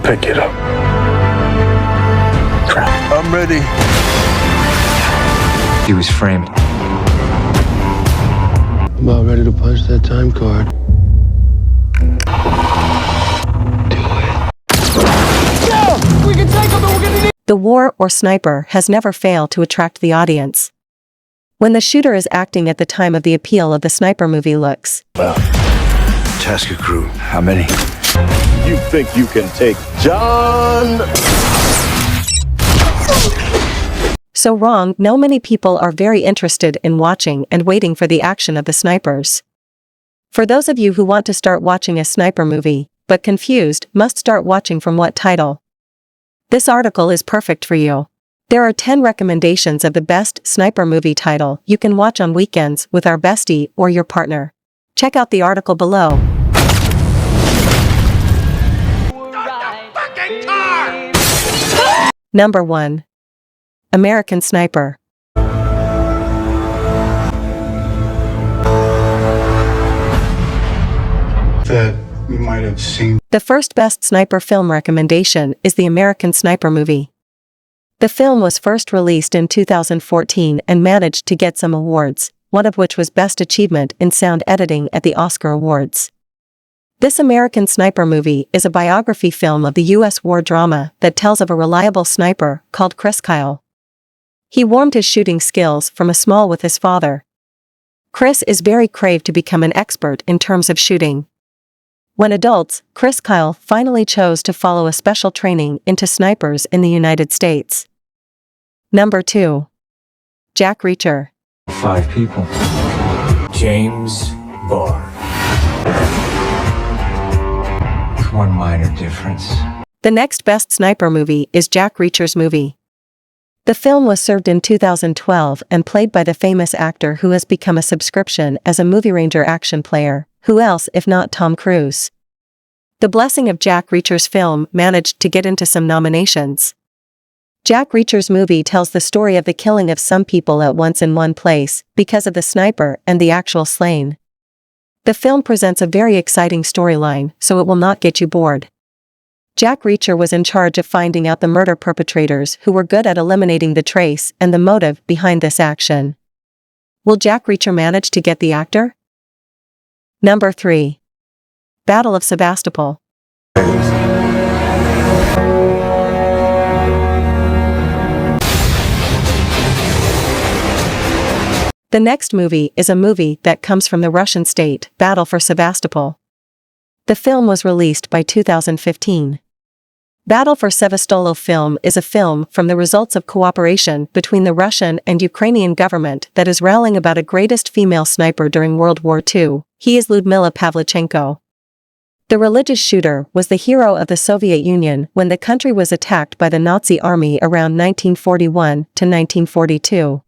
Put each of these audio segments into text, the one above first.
Pick it up. Crap. I'm ready. He was framed. About ready to punch that time card. The war or sniper has never failed to attract the audience. When the shooter is acting at the time of the appeal of the sniper movie looks. Well, task a crew. How many? You think you can take John? So wrong, no many people are very interested in watching and waiting for the action of the snipers. For those of you who want to start watching a sniper movie, but confused, must start watching from what title? This article is perfect for you. There are 10 recommendations of the best sniper movie title you can watch on weekends with our bestie or your partner. Check out the article below. Number 1. American Sniper. That we might have seen. The first best sniper film recommendation is the American Sniper movie. The film was first released in 2014 and managed to get some awards, one of which was Best Achievement in Sound Editing at the Oscar Awards. This American Sniper movie is a biography film of the U.S. war drama that tells of a reliable sniper called Chris Kyle. He warmed his shooting skills from a small with his father. Chris is very craved to become an expert in terms of shooting. When adults, Chris Kyle finally chose to follow a special training into snipers in the United States. Number 2. Jack Reacher. 5 people. James Barr. With one minor difference. The next best sniper movie is Jack Reacher's movie. The film was served in 2012 and played by the famous actor who has become a subscription as a Movie Ranger action player. Who else if not Tom Cruise? The blessing of Jack Reacher's film managed to get into some nominations. Jack Reacher's movie tells the story of the killing of some people at once in one place, because of the sniper and the actual slain. The film presents a very exciting storyline, so it will not get you bored. Jack Reacher was in charge of finding out the murder perpetrators who were good at eliminating the trace and the motive behind this action. Will Jack Reacher manage to get the actor? Number 3. Battle of Sebastapol. The next movie is a movie that comes from the Russian state, Battle for Sebastopol. The film was released by 2015. Battle for Sevastopol film is a film from the results of cooperation between the Russian and Ukrainian government that is rallying about a greatest female sniper during World War II. He is Lyudmila Pavlichenko. The religious shooter was the hero of the Soviet Union when the country was attacked by the Nazi army around 1941 to 1942.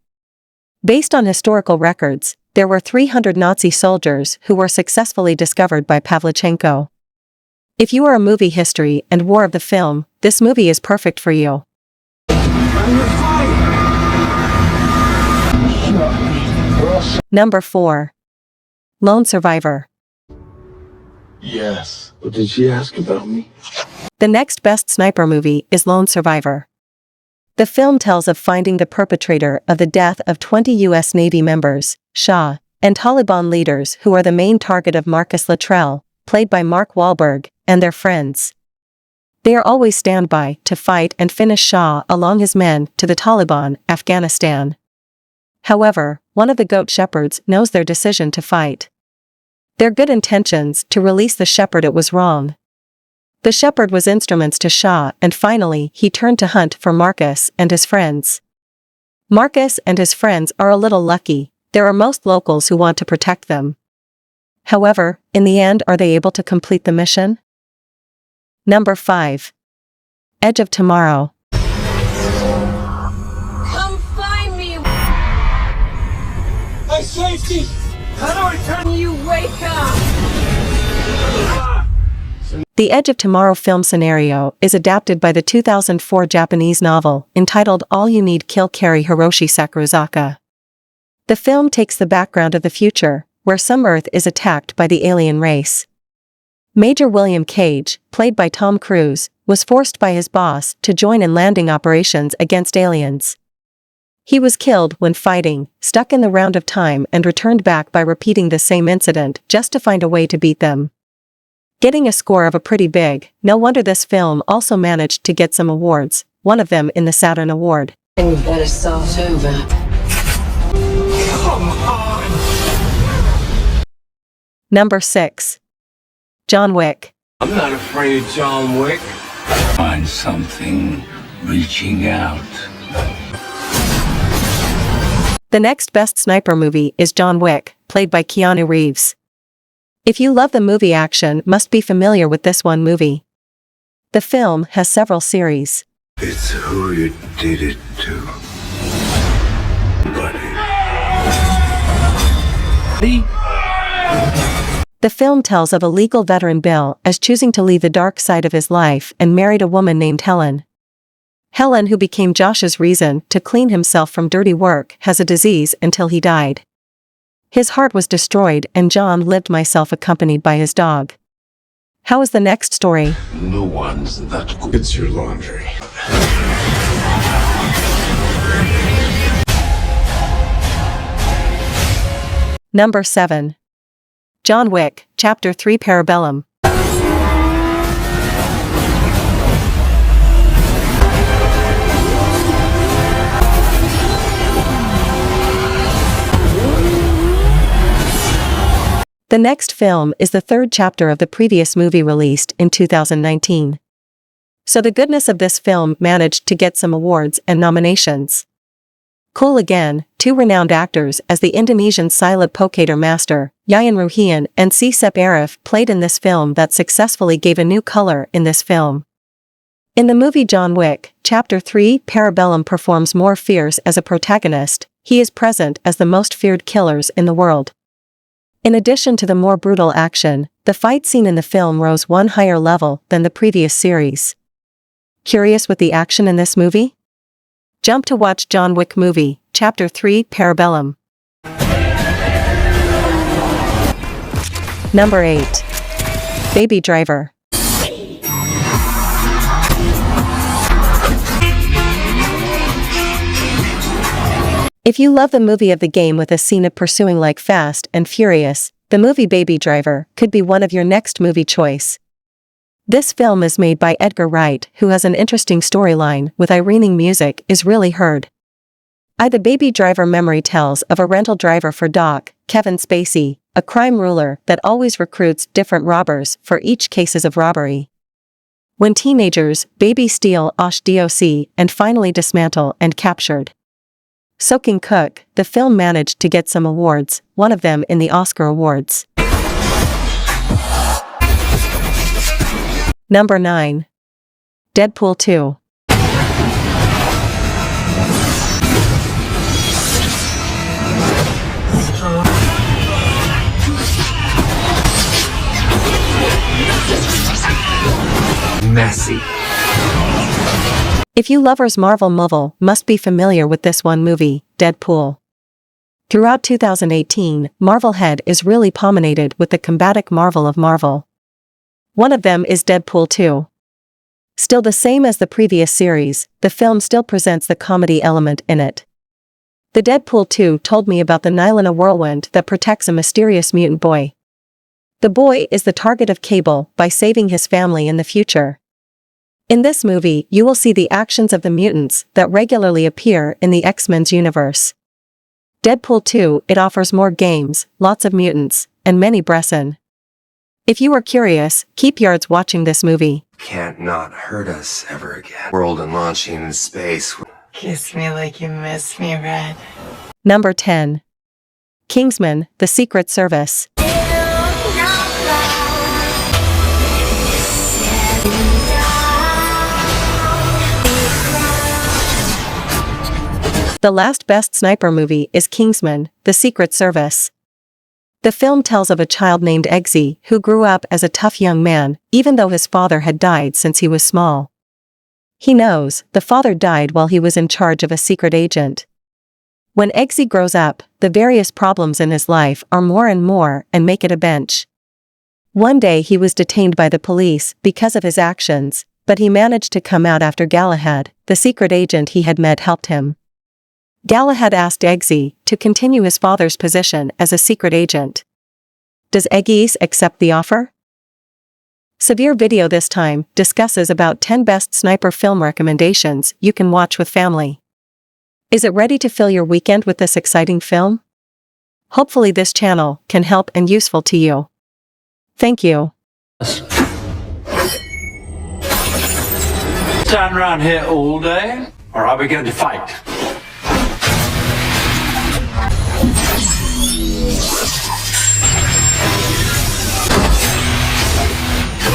Based on historical records, there were 300 Nazi soldiers who were successfully discovered by Pavlichenko. If you are a movie history and war of the film, this movie is perfect for you. Number 4. Lone Survivor. Yes. What did she ask about me? The next best sniper movie is Lone Survivor. The film tells of finding the perpetrator of the death of 20 U.S. Navy members, Shah, and Taliban leaders who are the main target of Marcus Luttrell, played by Mark Wahlberg, and their friends. They are always standby to fight and finish Shah along his men to the Taliban, Afghanistan. However, one of the goat shepherds knows their decision to fight. Their good intentions to release the shepherd it was wrong. The shepherd was instruments to Shah and finally he turned to hunt for Marcus and his friends. Marcus and his friends are a little lucky, there are most locals who want to protect them. However, in the end are they able to complete the mission? Number 5. Edge of Tomorrow. Come find me! My safety! How do I turn You wake up! The Edge of Tomorrow film scenario is adapted by the 2004 Japanese novel entitled All You Need Kill Carry Hiroshi Sakurazaka. The film takes the background of the future, where some Earth is attacked by the alien race. Major William Cage, played by Tom Cruise, was forced by his boss to join in landing operations against aliens. He was killed when fighting, stuck in the round of time and returned back by repeating the same incident just to find a way to beat them. Getting a score of a pretty big, no wonder this film also managed to get some awards, one of them in the Saturn Award. And you better start over. Number 6. John Wick. I'm not afraid of John Wick. Find something reaching out. The next best sniper movie is John Wick, played by Keanu Reeves. If you love the movie action, must be familiar with this one movie. The film has several series. It's who you did it to, buddy. The film tells of a legal veteran Bill as choosing to leave the dark side of his life and married a woman named Helen. Helen, who became Josh's reason to clean himself from dirty work, has a disease until he died. His heart was destroyed and John lived myself accompanied by his dog. How is the next story? No one's that good. It's your laundry. Number 7. John Wick, Chapter 3 Parabellum. The next film is the third chapter of the previous movie released in 2019. So the goodness of this film managed to get some awards and nominations. Cool again, two renowned actors as the Indonesian silent poker master, Yayan Ruhian and Cecep Arif played in this film that successfully gave a new color in this film. In the movie John Wick, Chapter 3 Parabellum performs more fierce as a protagonist, he is present as the most feared killers in the world. In addition to the more brutal action, the fight scene in the film rose one higher level than the previous series. Curious with the action in this movie? Jump to watch John Wick movie, Chapter 3 Parabellum. Number 8. Baby Driver. If you love the movie of the game with a scene of pursuing like Fast and Furious, the movie Baby Driver could be one of your next movie choice. This film is made by Edgar Wright, who has an interesting storyline with ironing music is really heard. The Baby Driver memory tells of a rental driver for Doc, Kevin Spacey, a crime ruler that always recruits different robbers for each cases of robbery. When teenagers, Baby steal Osh DOC and finally dismantle and captured. Soaking Cook, the film managed to get some awards, one of them in the Oscar Awards. Number 9. Deadpool 2. Messy. If you lovers Marvel must be familiar with this one movie, Deadpool. Throughout 2018, Marvelhead is really pominated with the combatic Marvel of Marvel. One of them is Deadpool 2. Still the same as the previous series, the film still presents the comedy element in it. The Deadpool 2 told me about the Nylana whirlwind that protects a mysterious mutant boy. The boy is the target of Cable by saving his family in the future. In this movie, you will see the actions of the mutants that regularly appear in the X-Men's universe. Deadpool 2, it offers more games, lots of mutants, and many Bresson. If you are curious, keep yards watching this movie. Can't not hurt us ever again. World and launching in space. Kiss me like you miss me, Red. Number 10. Kingsman, The Secret Service. The last best sniper movie is Kingsman, The Secret Service. The film tells of a child named Eggsy who grew up as a tough young man, even though his father had died since he was small. He knows the father died while he was in charge of a secret agent. When Eggsy grows up, the various problems in his life are more and more and make it a bench. One day he was detained by the police because of his actions, but he managed to come out after Galahad, the secret agent he had met, helped him. Galahad asked Eggsy to continue his father's position as a secret agent. Does Eggsy accept the offer? Severe Video this time discusses about 10 best sniper film recommendations you can watch with family. Is it ready to fill your weekend with this exciting film? Hopefully this channel can help and useful to you. Thank you. Stand around here all day, or are we going to fight?